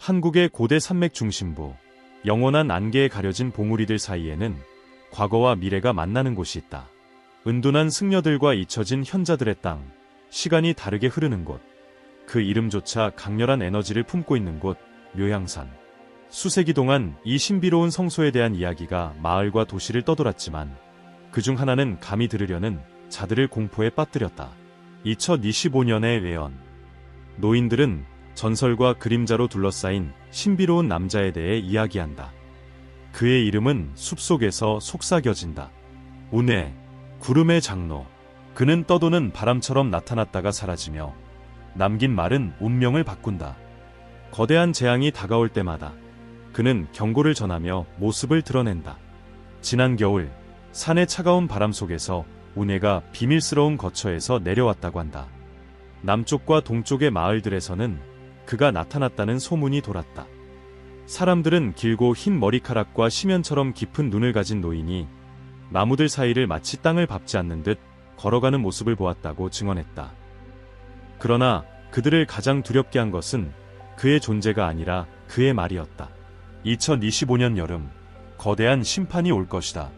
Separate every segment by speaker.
Speaker 1: 한국의 고대 산맥 중심부, 영원한 안개에 가려진 봉우리들 사이에는 과거와 미래가 만나는 곳이 있다. 은둔한 승려들과 잊혀진 현자들의 땅, 시간이 다르게 흐르는 곳, 그 이름조차 강렬한 에너지를 품고 있는 곳, 묘향산. 수세기 동안 이 신비로운 성소에 대한 이야기가 마을과 도시를 떠돌았지만 그중 하나는 감히 들으려는 자들을 공포에 빠뜨렸다. 2025년의 외연. 노인들은 전설과 그림자로 둘러싸인 신비로운 남자에 대해 이야기한다. 그의 이름은 숲속에서 속삭여진다. 운해, 구름의 장로. 그는 떠도는 바람처럼 나타났다가 사라지며 남긴 말은 운명을 바꾼다. 거대한 재앙이 다가올 때마다 그는 경고를 전하며 모습을 드러낸다. 지난 겨울 산의 차가운 바람 속에서 운해가 비밀스러운 거처에서 내려왔다고 한다. 남쪽과 동쪽의 마을들에서는 그가 나타났다는 소문이 돌았다. 사람들은 길고 흰 머리카락과 심연처럼 깊은 눈을 가진 노인이 나무들 사이를 마치 땅을 밟지 않는 듯 걸어가는 모습을 보았다고 증언했다. 그러나 그들을 가장 두렵게 한 것은 그의 존재가 아니라 그의 말이었다. 2025년 여름, 거대한 심판이 올 것이다.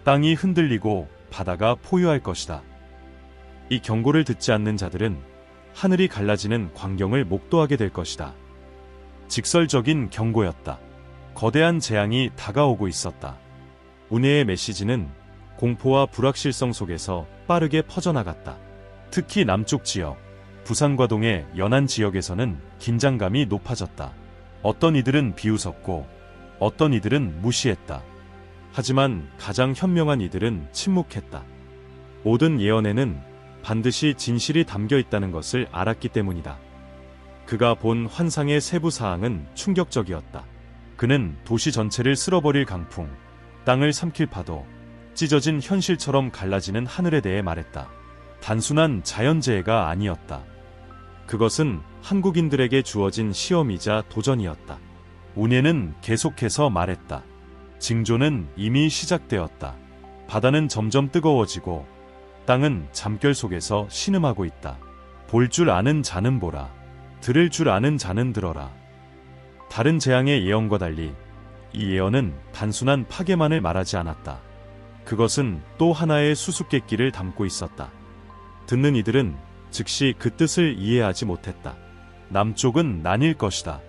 Speaker 1: 땅이 흔들리고 바다가 포효할 것이다. 이 경고를 듣지 않는 자들은 하늘이 갈라지는 광경을 목도하게 될 것이다. 직설적인 경고였다. 거대한 재앙이 다가오고 있었다. 운해의 메시지는 공포와 불확실성 속에서 빠르게 퍼져나갔다. 특히 남쪽 지역, 부산과 동해 연안 지역에서는 긴장감이 높아졌다. 어떤 이들은 비웃었고 어떤 이들은 무시했다. 하지만 가장 현명한 이들은 침묵했다. 모든 예언에는 반드시 진실이 담겨 있다는 것을 알았기 때문이다. 그가 본 환상의 세부 사항은 충격적이었다. 그는 도시 전체를 쓸어버릴 강풍, 땅을 삼킬 파도, 찢어진 현실처럼 갈라지는 하늘에 대해 말했다. 단순한 자연재해가 아니었다. 그것은 한국인들에게 주어진 시험이자 도전이었다. 운해는 계속해서 말했다. 징조는 이미 시작되었다. 바다는 점점 뜨거워지고 땅은 잠결 속에서 신음하고 있다. 볼 줄 아는 자는 보라. 들을 줄 아는 자는 들어라. 다른 재앙의 예언과 달리 이 예언은 단순한 파괴만을 말하지 않았다. 그것은 또 하나의 수수께끼를 담고 있었다. 듣는 이들은 즉시 그 뜻을 이해하지 못했다. 남쪽은 나뉠 것이다.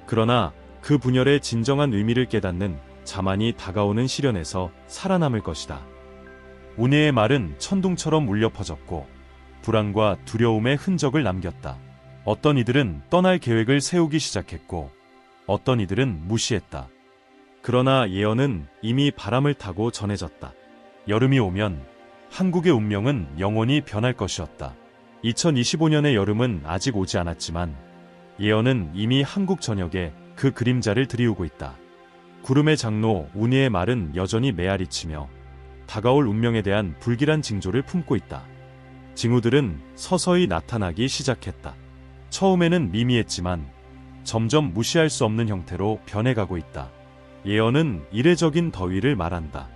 Speaker 1: 그러나 그 분열의 진정한 의미를 깨닫는 자만이 다가오는 시련에서 살아남을 것이다. 운해의 말은 천둥처럼 울려 퍼졌고 불안과 두려움의 흔적을 남겼다. 어떤 이들은 떠날 계획을 세우기 시작했고 어떤 이들은 무시했다. 그러나 예언은 이미 바람을 타고 전해졌다. 여름이 오면 한국의 운명은 영원히 변할 것이었다. 2025년의 여름은 아직 오지 않았지만 예언은 이미 한국 전역에 그 그림자를 드리우고 있다. 구름의 장로 운해의 말은 여전히 메아리치며 다가올 운명에 대한 불길한 징조를 품고 있다. 징후들은 서서히 나타나기 시작했다. 처음에는 미미했지만 점점 무시할 수 없는 형태로 변해가고 있다. 예언은 이례적인 더위를 말한다.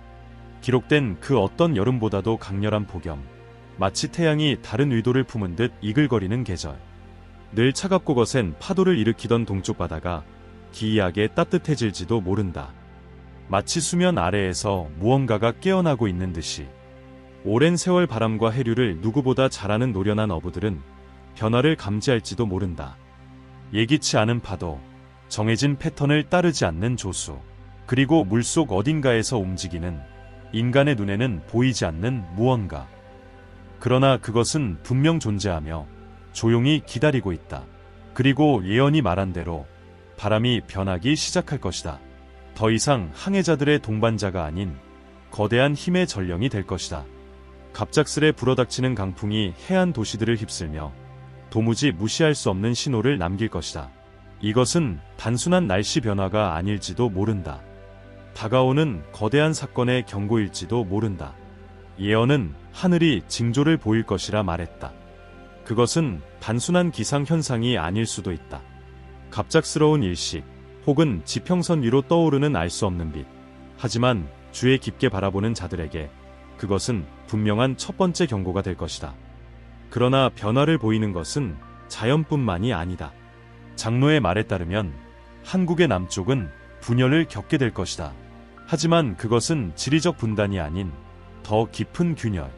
Speaker 1: 기록된 그 어떤 여름보다도 강렬한 폭염, 마치 태양이 다른 의도를 품은 듯 이글거리는 계절. 늘 차갑고 거센 파도를 일으키던 동쪽 바다가 기이하게 따뜻해질지도 모른다. 마치 수면 아래에서 무언가가 깨어나고 있는 듯이. 오랜 세월 바람과 해류를 누구보다 잘 아는 노련한 어부들은 변화를 감지할지도 모른다. 예기치 않은 파도, 정해진 패턴을 따르지 않는 조수, 그리고 물속 어딘가에서 움직이는 인간의 눈에는 보이지 않는 무언가. 그러나 그것은 분명 존재하며 조용히 기다리고 있다. 그리고 예언이 말한 대로 바람이 변하기 시작할 것이다. 더 이상 항해자들의 동반자가 아닌 거대한 힘의 전령이 될 것이다. 갑작스레 불어닥치는 강풍이 해안 도시들을 휩쓸며 도무지 무시할 수 없는 신호를 남길 것이다. 이것은 단순한 날씨 변화가 아닐지도 모른다. 다가오는 거대한 사건의 경고일지도 모른다. 예언은 하늘이 징조를 보일 것이라 말했다. 그것은 단순한 기상현상이 아닐 수도 있다. 갑작스러운 일식, 혹은 지평선 위로 떠오르는 알 수 없는 빛. 하지만 주의 깊게 바라보는 자들에게 그것은 분명한 첫 번째 경고가 될 것이다. 그러나 변화를 보이는 것은 자연뿐만이 아니다. 장로의 말에 따르면 한국의 남쪽은 분열을 겪게 될 것이다. 하지만 그것은 지리적 분단이 아닌 더 깊은 균열,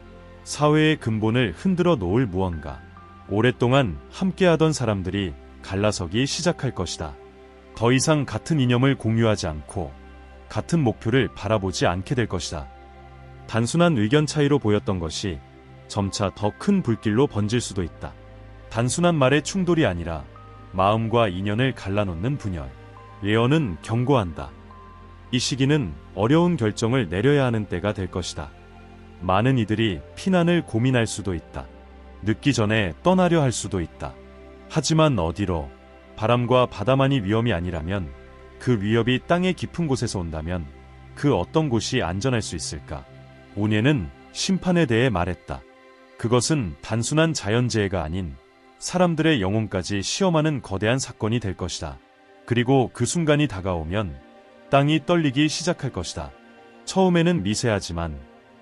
Speaker 1: 사회의 근본을 흔들어 놓을 무언가, 오랫동안 함께하던 사람들이 갈라서기 시작할 것이다. 더 이상 같은 이념을 공유하지 않고 같은 목표를 바라보지 않게 될 것이다. 단순한 의견 차이로 보였던 것이 점차 더 큰 불길로 번질 수도 있다. 단순한 말의 충돌이 아니라 마음과 인연을 갈라놓는 분열. 예언은 경고한다. 이 시기는 어려운 결정을 내려야 하는 때가 될 것이다. 많은 이들이 피난을 고민할 수도 있다. 늦기 전에 떠나려 할 수도 있다. 하지만 어디로? 바람과 바다만이 위험이 아니라면, 그 위협이 땅의 깊은 곳에서 온다면 그 어떤 곳이 안전할 수 있을까? 온예는 심판에 대해 말했다. 그것은 단순한 자연재해가 아닌 사람들의 영혼까지 시험하는 거대한 사건이 될 것이다. 그리고 그 순간이 다가오면 땅이 떨리기 시작할 것이다. 처음에는 미세하지만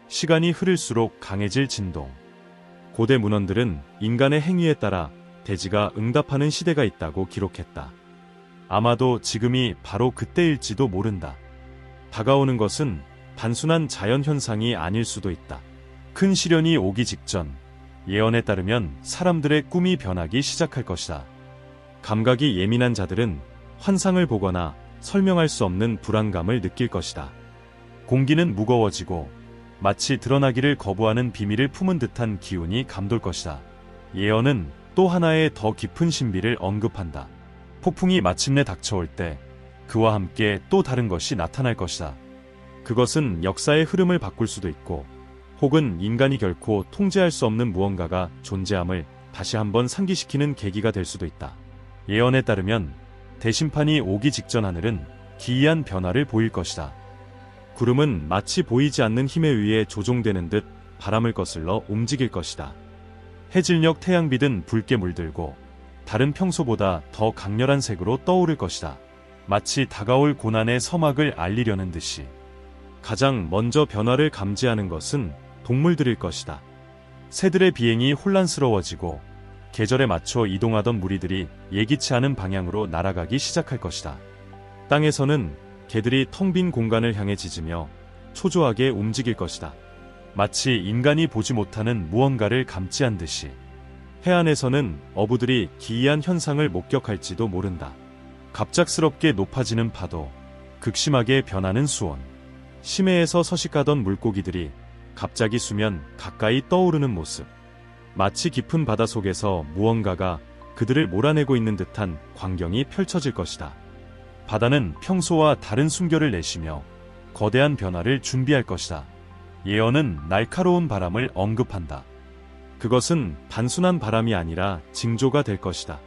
Speaker 1: 시간이 흐를수록 강해질 진동. 고대 문헌들은 인간의 행위에 따라 대지가 응답하는 시대가 있다고 기록했다. 아마도 지금이 바로 그때일지도 모른다. 다가오는 것은 단순한 자연현상이 아닐 수도 있다. 큰 시련이 오기 직전, 예언에 따르면 사람들의 꿈이 변하기 시작할 것이다. 감각이 예민한 자들은 환상을 보거나 설명할 수 없는 불안감을 느낄 것이다. 공기는 무거워지고 마치 드러나기를 거부하는 비밀을 품은 듯한 기운이 감돌 것이다. 예언은 또 하나의 더 깊은 신비를 언급한다. 폭풍이 마침내 닥쳐올 때 그와 함께 또 다른 것이 나타날 것이다. 그것은 역사의 흐름을 바꿀 수도 있고, 혹은 인간이 결코 통제할 수 없는 무언가가 존재함을 다시 한번 상기시키는 계기가 될 수도 있다. 예언에 따르면 대심판이 오기 직전 하늘은 기이한 변화를 보일 것이다. 구름은 마치 보이지 않는 힘에 의해 조종되는 듯 바람을 거슬러 움직일 것이다. 해질녘 태양빛은 붉게 물들고 다른 평소보다 더 강렬한 색으로 떠오를 것이다. 마치 다가올 고난의 서막을 알리려는 듯이. 가장 먼저 변화를 감지하는 것은 동물들일 것이다. 새들의 비행이 혼란스러워지고 계절에 맞춰 이동하던 무리들이 예기치 않은 방향으로 날아가기 시작할 것이다. 땅에서는 개들이 텅 빈 공간을 향해 짖으며 초조하게 움직일 것이다. 마치 인간이 보지 못하는 무언가를 감지한 듯이. 해안에서는 어부들이 기이한 현상을 목격할지도 모른다. 갑작스럽게 높아지는 파도, 극심하게 변하는 수온, 심해에서 서식하던 물고기들이 갑자기 수면 가까이 떠오르는 모습. 마치 깊은 바다 속에서 무언가가 그들을 몰아내고 있는 듯한 광경이 펼쳐질 것이다. 바다는 평소와 다른 숨결을 내쉬며 거대한 변화를 준비할 것이다. 예언은 날카로운 바람을 언급한다. 그것은 단순한 바람이 아니라 징조가 될 것이다.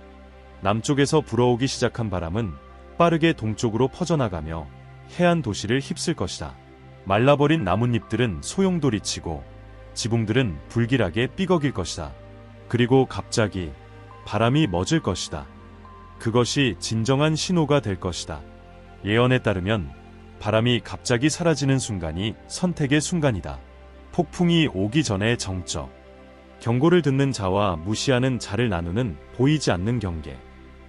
Speaker 1: 남쪽에서 불어오기 시작한 바람은 빠르게 동쪽으로 퍼져나가며 해안 도시를 휩쓸 것이다. 말라버린 나뭇잎들은 소용돌이치고 지붕들은 불길하게 삐걱일 것이다. 그리고 갑자기 바람이 멎을 것이다. 그것이 진정한 신호가 될 것이다. 예언에 따르면 바람이 갑자기 사라지는 순간이 선택의 순간이다. 폭풍이 오기 전의 정적. 경고를 듣는 자와 무시하는 자를 나누는 보이지 않는 경계.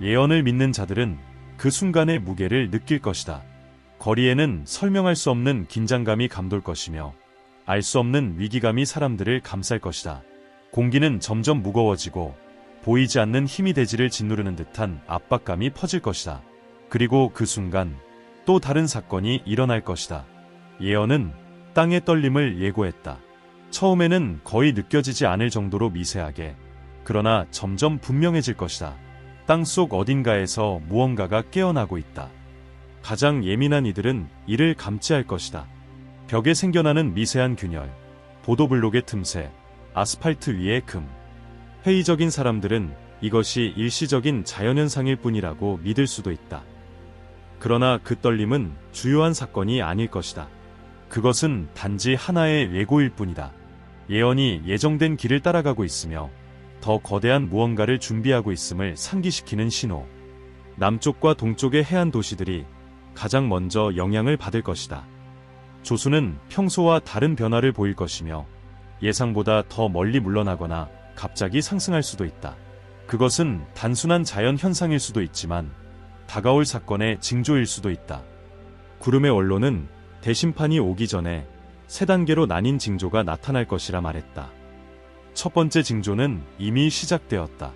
Speaker 1: 예언을 믿는 자들은 그 순간의 무게를 느낄 것이다. 거리에는 설명할 수 없는 긴장감이 감돌 것이며 알 수 없는 위기감이 사람들을 감쌀 것이다. 공기는 점점 무거워지고 보이지 않는 힘이 대지를 짓누르는 듯한 압박감이 퍼질 것이다. 그리고 그 순간 또 다른 사건이 일어날 것이다. 예언은 땅의 떨림을 예고했다. 처음에는 거의 느껴지지 않을 정도로 미세하게, 그러나 점점 분명해질 것이다. 땅속 어딘가에서 무언가가 깨어나고 있다. 가장 예민한 이들은 이를 감지할 것이다. 벽에 생겨나는 미세한 균열, 보도블록의 틈새, 아스팔트 위의 금. 회의적인 사람들은 이것이 일시적인 자연현상일 뿐이라고 믿을 수도 있다. 그러나 그 떨림은 주요한 사건이 아닐 것이다. 그것은 단지 하나의 예고일 뿐이다. 예언이 예정된 길을 따라가고 있으며 더 거대한 무언가를 준비하고 있음을 상기시키는 신호. 남쪽과 동쪽의 해안 도시들이 가장 먼저 영향을 받을 것이다. 조수는 평소와 다른 변화를 보일 것이며 예상보다 더 멀리 물러나거나 갑자기 상승할 수도 있다. 그것은 단순한 자연 현상일 수도 있지만 다가올 사건의 징조일 수도 있다. 구름의 원로는 대심판이 오기 전에 세 단계로 나뉜 징조가 나타날 것이라 말했다. 첫 번째 징조는 이미 시작되었다.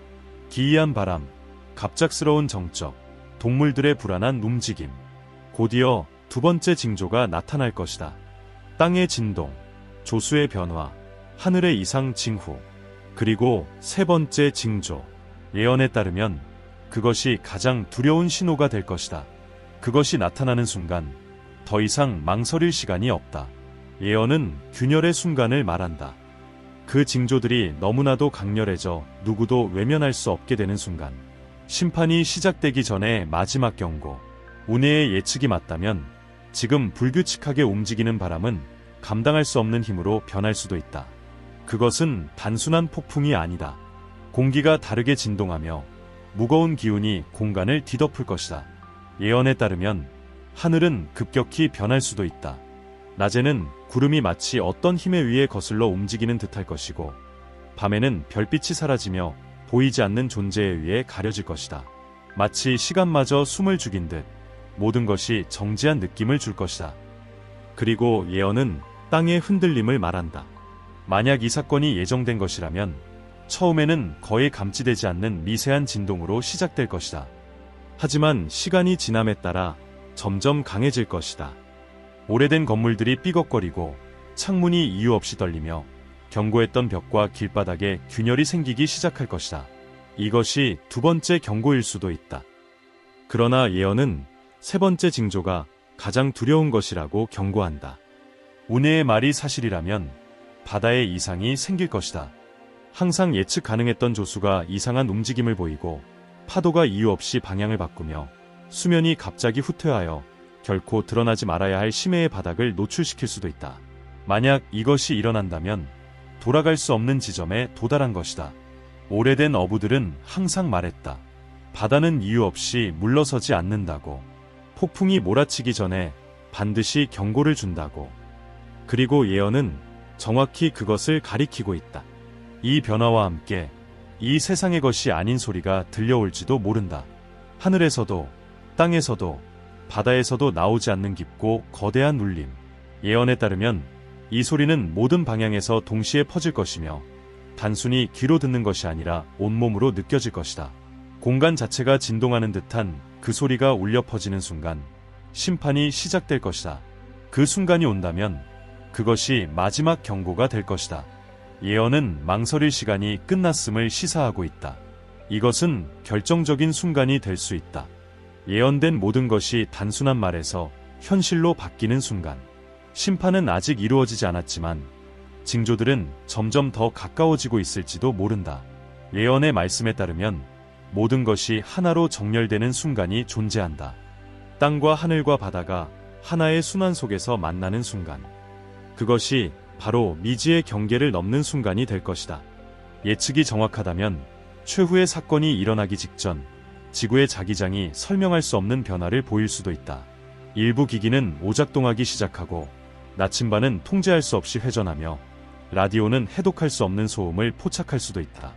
Speaker 1: 기이한 바람, 갑작스러운 정적, 동물들의 불안한 움직임. 곧이어 두 번째 징조가 나타날 것이다. 땅의 진동, 조수의 변화, 하늘의 이상 징후. 그리고 세 번째 징조, 예언에 따르면 그것이 가장 두려운 신호가 될 것이다. 그것이 나타나는 순간 더 이상 망설일 시간이 없다. 예언은 균열의 순간을 말한다. 그 징조들이 너무나도 강렬해져 누구도 외면할 수 없게 되는 순간. 심판이 시작되기 전에 마지막 경고. 운해의 예측이 맞다면 지금 불규칙하게 움직이는 바람은 감당할 수 없는 힘으로 변할 수도 있다. 그것은 단순한 폭풍이 아니다. 공기가 다르게 진동하며 무거운 기운이 공간을 뒤덮을 것이다. 예언에 따르면 하늘은 급격히 변할 수도 있다. 낮에는 구름이 마치 어떤 힘에 의해 거슬러 움직이는 듯할 것이고, 밤에는 별빛이 사라지며 보이지 않는 존재에 의해 가려질 것이다. 마치 시간마저 숨을 죽인 듯 모든 것이 정지한 느낌을 줄 것이다. 그리고 예언은 땅의 흔들림을 말한다. 만약 이 사건이 예정된 것이라면 처음에는 거의 감지되지 않는 미세한 진동으로 시작될 것이다. 하지만 시간이 지남에 따라 점점 강해질 것이다. 오래된 건물들이 삐걱거리고 창문이 이유 없이 떨리며 견고했던 벽과 길바닥에 균열이 생기기 시작할 것이다. 이것이 두 번째 경고일 수도 있다. 그러나 예언은 세 번째 징조가 가장 두려운 것이라고 경고한다. 운해의 말이 사실이라면 바다에 이상이 생길 것이다. 항상 예측 가능했던 조수가 이상한 움직임을 보이고 파도가 이유 없이 방향을 바꾸며 수면이 갑자기 후퇴하여 결코 드러나지 말아야 할 심해의 바닥을 노출시킬 수도 있다. 만약 이것이 일어난다면 돌아갈 수 없는 지점에 도달한 것이다. 오래된 어부들은 항상 말했다. 바다는 이유 없이 물러서지 않는다고. 폭풍이 몰아치기 전에 반드시 경고를 준다고. 그리고 예언은 정확히 그것을 가리키고 있다. 이 변화와 함께 이 세상의 것이 아닌 소리가 들려올지도 모른다. 하늘에서도 땅에서도 바다에서도 나오지 않는 깊고 거대한 울림. 예언에 따르면 이 소리는 모든 방향에서 동시에 퍼질 것이며 단순히 귀로 듣는 것이 아니라 온몸으로 느껴질 것이다. 공간 자체가 진동하는 듯한 그 소리가 울려 퍼지는 순간 심판이 시작될 것이다. 그 순간이 온다면 그것이 마지막 경고가 될 것이다. 예언은 망설일 시간이 끝났음을 시사하고 있다. 이것은 결정적인 순간이 될 수 있다. 예언된 모든 것이 단순한 말에서 현실로 바뀌는 순간. 심판은 아직 이루어지지 않았지만 징조들은 점점 더 가까워지고 있을지도 모른다. 예언의 말씀에 따르면 모든 것이 하나로 정렬되는 순간이 존재한다. 땅과 하늘과 바다가 하나의 순환 속에서 만나는 순간. 그것이 바로 미지의 경계를 넘는 순간이 될 것이다. 예측이 정확하다면 최후의 사건이 일어나기 직전 지구의 자기장이 설명할 수 없는 변화를 보일 수도 있다. 일부 기기는 오작동하기 시작하고 나침반은 통제할 수 없이 회전하며 라디오는 해독할 수 없는 소음을 포착할 수도 있다.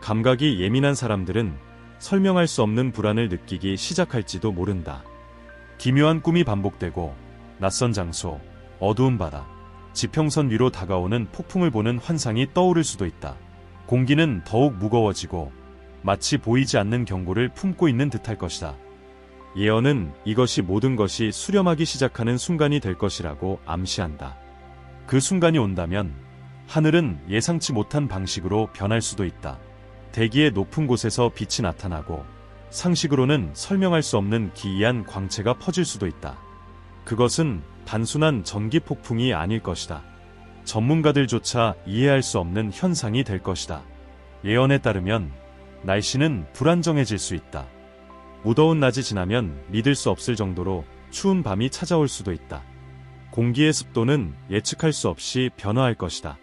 Speaker 1: 감각이 예민한 사람들은 설명할 수 없는 불안을 느끼기 시작할지도 모른다. 기묘한 꿈이 반복되고 낯선 장소, 어두운 바다, 지평선 위로 다가오는 폭풍을 보는 환상이 떠오를 수도 있다. 공기는 더욱 무거워지고 마치 보이지 않는 경고를 품고 있는 듯할 것이다. 예언은 이것이 모든 것이 수렴하기 시작하는 순간이 될 것이라고 암시한다. 그 순간이 온다면 하늘은 예상치 못한 방식으로 변할 수도 있다. 대기의 높은 곳에서 빛이 나타나고 상식으로는 설명할 수 없는 기이한 광채가 퍼질 수도 있다. 그것은 단순한 전기 폭풍이 아닐 것이다. 전문가들조차 이해할 수 없는 현상이 될 것이다. 예언에 따르면 날씨는 불안정해질 수 있다. 무더운 낮이 지나면 믿을 수 없을 정도로 추운 밤이 찾아올 수도 있다. 공기의 습도는 예측할 수 없이 변화할 것이다.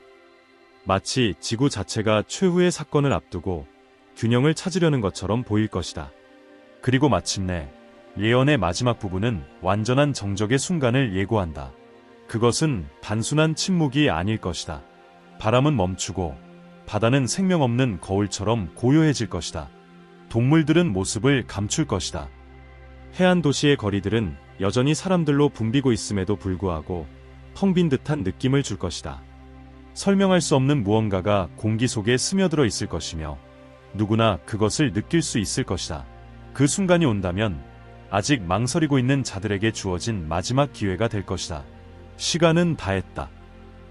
Speaker 1: 마치 지구 자체가 최후의 사건을 앞두고 균형을 찾으려는 것처럼 보일 것이다. 그리고 마침내 예언의 마지막 부분은 완전한 정적의 순간을 예고한다. 그것은 단순한 침묵이 아닐 것이다. 바람은 멈추고 바다는 생명 없는 거울처럼 고요해질 것이다. 동물들은 모습을 감출 것이다. 해안 도시의 거리들은 여전히 사람들로 붐비고 있음에도 불구하고 텅 빈 듯한 느낌을 줄 것이다. 설명할 수 없는 무언가가 공기 속에 스며들어 있을 것이며 누구나 그것을 느낄 수 있을 것이다. 그 순간이 온다면 아직 망설이고 있는 자들에게 주어진 마지막 기회가 될 것이다. 시간은 다했다.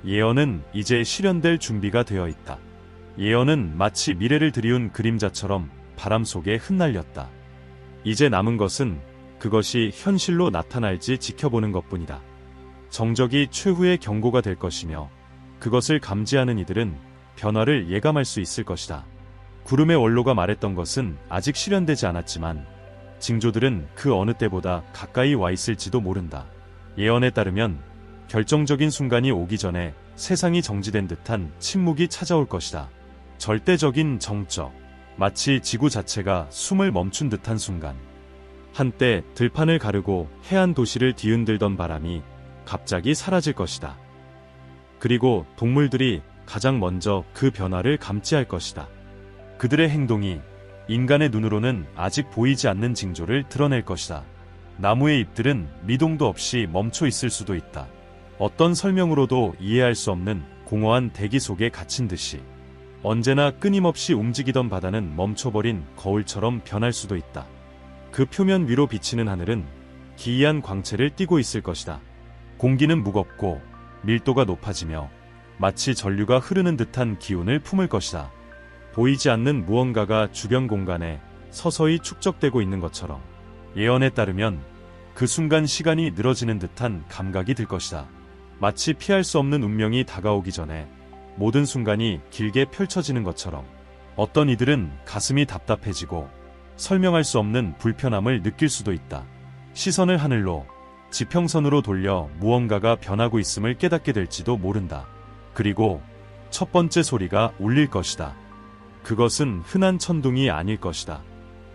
Speaker 1: 예언은 이제 실현될 준비가 되어 있다. 예언은 마치 미래를 드리운 그림자처럼 바람 속에 흩날렸다. 이제 남은 것은 그것이 현실로 나타날지 지켜보는 것뿐이다. 정적이 최후의 경고가 될 것이며 그것을 감지하는 이들은 변화를 예감할 수 있을 것이다. 구름의 원로가 말했던 것은 아직 실현되지 않았지만 징조들은 그 어느 때보다 가까이 와 있을지도 모른다. 예언에 따르면 결정적인 순간이 오기 전에 세상이 정지된 듯한 침묵이 찾아올 것이다. 절대적인 정적, 마치 지구 자체가 숨을 멈춘 듯한 순간. 한때 들판을 가르고 해안 도시를 뒤흔들던 바람이 갑자기 사라질 것이다. 그리고 동물들이 가장 먼저 그 변화를 감지할 것이다. 그들의 행동이 인간의 눈으로는 아직 보이지 않는 징조를 드러낼 것이다. 나무의 잎들은 미동도 없이 멈춰 있을 수도 있다. 어떤 설명으로도 이해할 수 없는 공허한 대기 속에 갇힌 듯이. 언제나 끊임없이 움직이던 바다는 멈춰버린 거울처럼 변할 수도 있다. 그 표면 위로 비치는 하늘은 기이한 광채를 띠고 있을 것이다. 공기는 무겁고 밀도가 높아지며 마치 전류가 흐르는 듯한 기운을 품을 것이다. 보이지 않는 무언가가 주변 공간에 서서히 축적되고 있는 것처럼. 예언에 따르면 그 순간 시간이 늘어지는 듯한 감각이 들 것이다. 마치 피할 수 없는 운명이 다가오기 전에 모든 순간이 길게 펼쳐지는 것처럼. 어떤 이들은 가슴이 답답해지고 설명할 수 없는 불편함을 느낄 수도 있다. 시선을 하늘로, 지평선으로 돌려 무언가가 변하고 있음을 깨닫게 될지도 모른다. 그리고 첫 번째 소리가 울릴 것이다. 그것은 흔한 천둥이 아닐 것이다.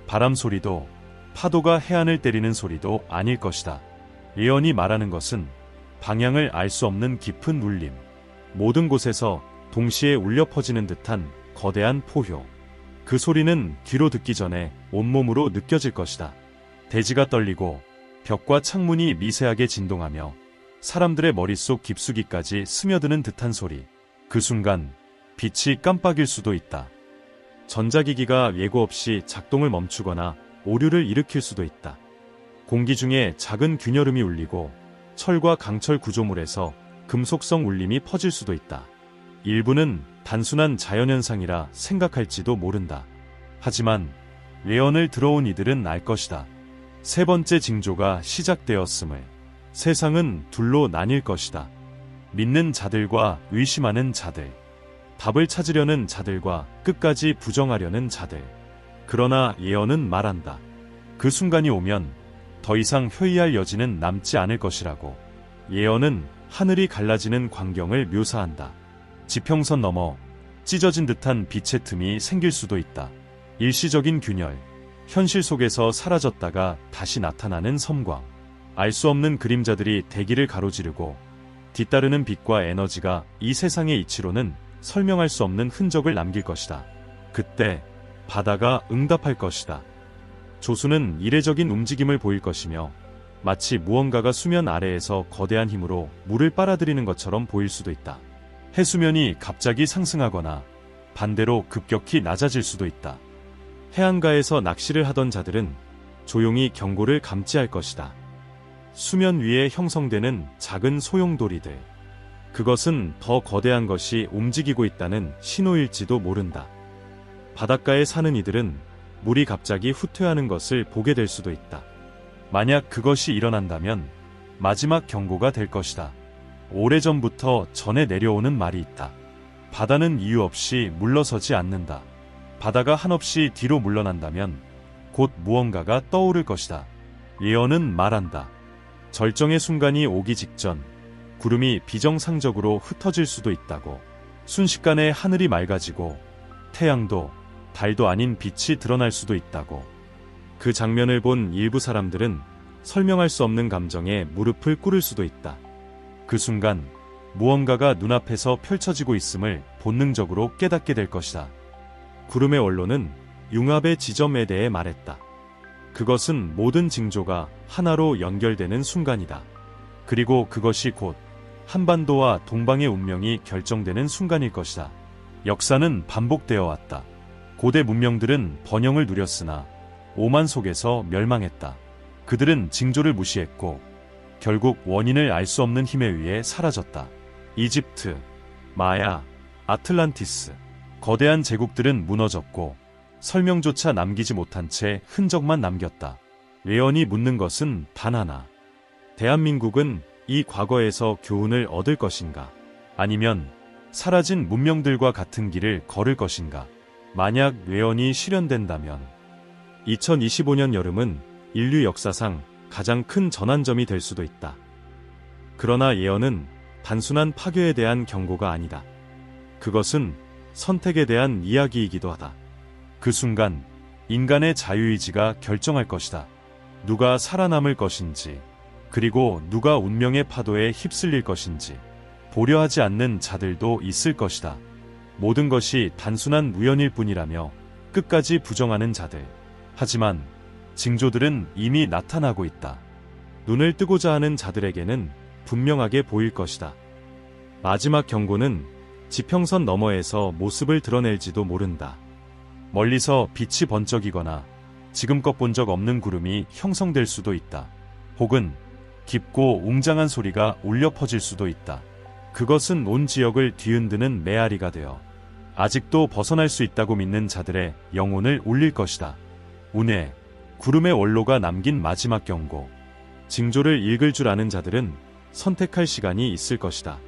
Speaker 1: 바람 소리도, 파도가 해안을 때리는 소리도 아닐 것이다. 예언이 말하는 것은 방향을 알 수 없는 깊은 울림, 모든 곳에서 동시에 울려 퍼지는 듯한 거대한 포효. 그 소리는 귀로 듣기 전에 온몸으로 느껴질 것이다. 대지가 떨리고 벽과 창문이 미세하게 진동하며 사람들의 머릿속 깊숙이까지 스며드는 듯한 소리. 그 순간 빛이 깜빡일 수도 있다. 전자기기가 예고 없이 작동을 멈추거나 오류를 일으킬 수도 있다. 공기 중에 작은 균열음이 울리고 철과 강철 구조물에서 금속성 울림이 퍼질 수도 있다. 일부는 단순한 자연현상이라 생각할지도 모른다. 하지만 예언을 들어온 이들은 알 것이다. 세 번째 징조가 시작되었음을. 세상은 둘로 나뉠 것이다. 믿는 자들과 의심하는 자들. 답을 찾으려는 자들과 끝까지 부정하려는 자들. 그러나 예언은 말한다. 그 순간이 오면 더 이상 회의할 여지는 남지 않을 것이라고. 예언은 하늘이 갈라지는 광경을 묘사한다. 지평선 너머 찢어진 듯한 빛의 틈이 생길 수도 있다. 일시적인 균열, 현실 속에서 사라졌다가 다시 나타나는 섬광. 알 수 없는 그림자들이 대기를 가로지르고 뒤따르는 빛과 에너지가 이 세상의 이치로는 설명할 수 없는 흔적을 남길 것이다. 그때 바다가 응답할 것이다. 조수는 이례적인 움직임을 보일 것이며 마치 무언가가 수면 아래에서 거대한 힘으로 물을 빨아들이는 것처럼 보일 수도 있다. 해수면이 갑자기 상승하거나 반대로 급격히 낮아질 수도 있다. 해안가에서 낚시를 하던 자들은 조용히 경고를 감지할 것이다. 수면 위에 형성되는 작은 소용돌이들. 그것은 더 거대한 것이 움직이고 있다는 신호일지도 모른다. 바닷가에 사는 이들은 물이 갑자기 후퇴하는 것을 보게 될 수도 있다. 만약 그것이 일어난다면 마지막 경고가 될 것이다. 오래전부터 전해 내려오는 말이 있다. 바다는 이유 없이 물러서지 않는다. 바다가 한없이 뒤로 물러난다면 곧 무언가가 떠오를 것이다. 예언은 말한다. 절정의 순간이 오기 직전 구름이 비정상적으로 흩어질 수도 있다고. 순식간에 하늘이 맑아지고 태양도 달도 아닌 빛이 드러날 수도 있다고. 그 장면을 본 일부 사람들은 설명할 수 없는 감정에 무릎을 꿇을 수도 있다. 그 순간 무언가가 눈앞에서 펼쳐지고 있음을 본능적으로 깨닫게 될 것이다. 구름의 원로는 융합의 지점에 대해 말했다. 그것은 모든 징조가 하나로 연결되는 순간이다. 그리고 그것이 곧 한반도와 동방의 운명이 결정되는 순간일 것이다. 역사는 반복되어 왔다. 고대 문명들은 번영을 누렸으나 오만 속에서 멸망했다. 그들은 징조를 무시했고 결국 원인을 알 수 없는 힘에 의해 사라졌다. 이집트, 마야, 아틀란티스, 거대한 제국들은 무너졌고 설명조차 남기지 못한 채 흔적만 남겼다. 외연이 묻는 것은 단 하나. 대한민국은 이 과거에서 교훈을 얻을 것인가? 아니면 사라진 문명들과 같은 길을 걸을 것인가? 만약 외연이 실현된다면 2025년 여름은 인류 역사상 가장 큰 전환점이 될 수도 있다. 그러나 예언은 단순한 파괴에 대한 경고가 아니다. 그것은 선택에 대한 이야기이기도 하다. 그 순간 인간의 자유의지가 결정할 것이다. 누가 살아남을 것인지, 그리고 누가 운명의 파도에 휩쓸릴 것인지 보려 하지 않는 자들도 있을 것이다. 모든 것이 단순한 우연일 뿐이라며 끝까지 부정하는 자들. 하지만 징조들은 이미 나타나고 있다. 눈을 뜨고자 하는 자들에게는 분명하게 보일 것이다. 마지막 경고는 지평선 너머에서 모습을 드러낼지도 모른다. 멀리서 빛이 번쩍이거나 지금껏 본 적 없는 구름이 형성될 수도 있다. 혹은 깊고 웅장한 소리가 울려 퍼질 수도 있다. 그것은 온 지역을 뒤흔드는 메아리가 되어 아직도 벗어날 수 있다고 믿는 자들의 영혼을 울릴 것이다. 운해, 구름의 원로가 남긴 마지막 경고. 징조를 읽을 줄 아는 자들은 선택할 시간이 있을 것이다.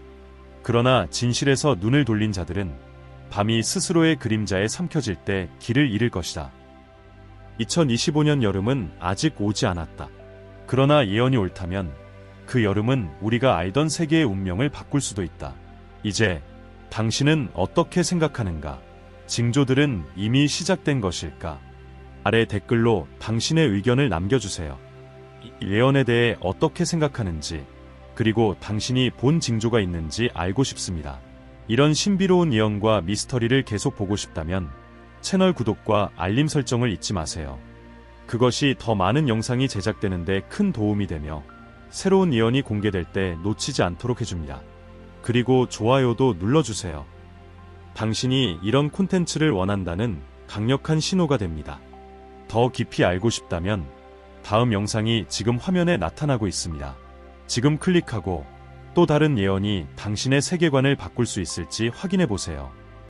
Speaker 1: 그러나 진실에서 눈을 돌린 자들은 밤이 스스로의 그림자에 삼켜질 때 길을 잃을 것이다. 2025년 여름은 아직 오지 않았다. 그러나 예언이 옳다면 그 여름은 우리가 알던 세계의 운명을 바꿀 수도 있다. 이제 당신은 어떻게 생각하는가? 징조들은 이미 시작된 것일까? 아래 댓글로 당신의 의견을 남겨주세요. 이 예언에 대해 어떻게 생각하는지, 그리고 당신이 본 징조가 있는지 알고 싶습니다. 이런 신비로운 예언과 미스터리를 계속 보고 싶다면 채널 구독과 알림 설정을 잊지 마세요. 그것이 더 많은 영상이 제작되는데 큰 도움이 되며 새로운 예언이 공개될 때 놓치지 않도록 해줍니다. 그리고 좋아요도 눌러주세요. 당신이 이런 콘텐츠를 원한다는 강력한 신호가 됩니다. 더 깊이 알고 싶다면 다음 영상이 지금 화면에 나타나고 있습니다. 지금 클릭하고 또 다른 예언이 당신의 세계관을 바꿀 수 있을지 확인해 보세요.